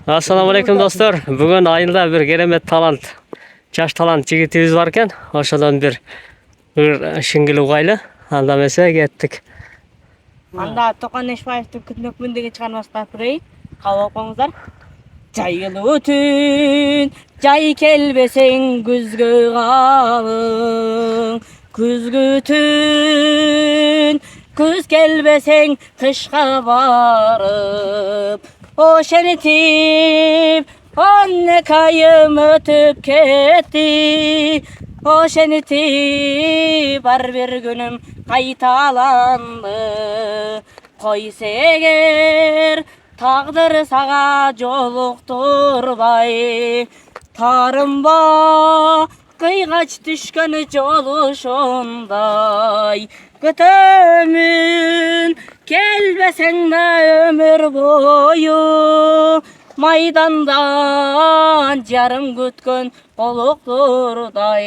Assalamu alaikum dostlar. Bugün ayılda bir keremet talant, жаш талант жигитибиz бар экен. Ошодон bir шиңгил угайлы. Анда эмесе кеттик. Анда Тоқан Эшбаевдин күнөкмүн деген чыгармасына көрөйүн. Кабыл алыңыздар. Жайылуу түн, жай келбесең күзгө калың. Күзгү түн, күз келбесең кышка барып. Oşenitip, anne kayım ötüp ketti. Oşenitip, var bir günüm kaytalandı. Koysa eğer, tağdır sağa jolukturbay. Tarımba, kıygaç düşkön joluşunday. Götümün gelbesen de ömür boyu. Maydandan yarım gütkün olukturday.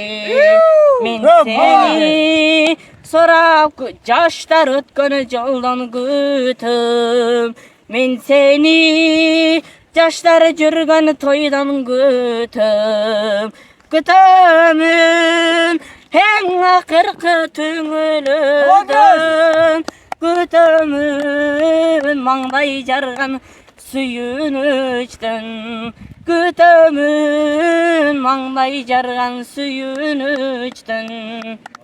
Men seni sorap jaştar ötkön joldan gütüm. Men seni jaşlar жүргөн toydan gütüm. Gütümün en akırkı tüngülüdün. Gütümün mаңдай жарган сүйүнүчтөн. Gütümün mаңдай жарган сүйүнүчтөн.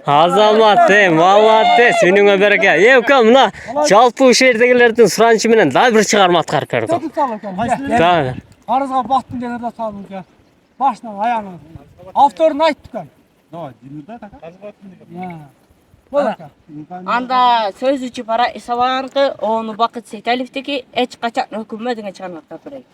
Азамат, молодец, үнүңө береке. Ука, мына жалпы ушул жердегилердин суранычы менен дагы бир чыгарма аткарып бердим. Карызга баттым дегенде салдым ке. Башынан аяғынан. Авторун айттык кен. Давай, динуда така. Карызга баттым деген. Анда сөзүчү пара исабанкы ону Бакыт Сейталиевдики эч качан өкүнмө деген чыгарма көрөйүн.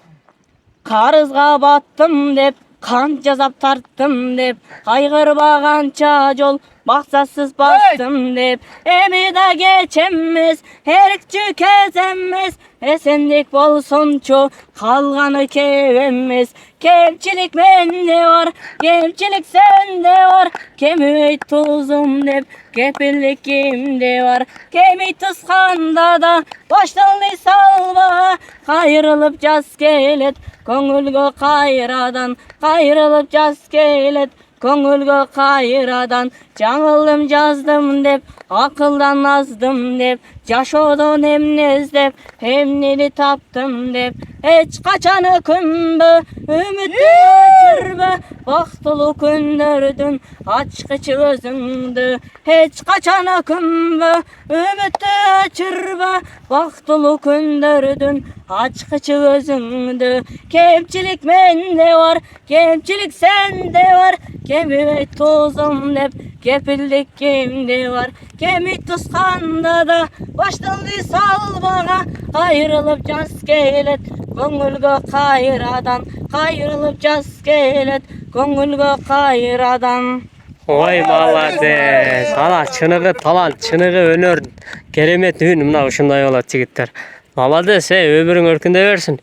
Карызга баттым деп, кан жазап тарттым деп, кайгырбаганча жол максатсыз бастым деп, эми да кеч эмес, эркчи кез эмес, эсендик болсончу калганы кеп эмес. Kemçilik mende var, kemçilik sende var, kemi tuzum dep, kepillik kimde var. Kemi tuzkanda da başlandı salva, kayrılıp jaz kelet, көңүлгө кайрадан, кайрылып жаз келет, көңүлгө кайрадан. Жаңылдым жаздым деп, акылдан аздым деп, жашоодон эмне издеп, эмнени таптым деп. Эч качан өкүнбө, үмүттү өчүрбө, бактылуу күндөрдүн ачкычы өзүңдү. Эч качан өкүнбө, үмүттү өчүрбө, бактылуу күндөрдүн ачкычы өзүңдү. Кемчилик менде бар, кемчилик сенде бар, кеми тузум деп, кепилдик кимде бар. Кеми тусканда да башталды салбага, кайрылып жаз келет, көңүлгө кайрадан. Кайрылып жаз келет, көңүлгө кайрадан. Ой, молодец. Ана чыныгы талант, чыныгы өнөр, керемет үн мына ушундай болот жигиттер. Молодец, өмүрүң өркүндөй берсин.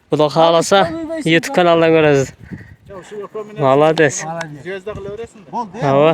Кудо кааласа YouTube каналдан көрөсүз. Молодец. Звезда кыла бересиң да. Ооба.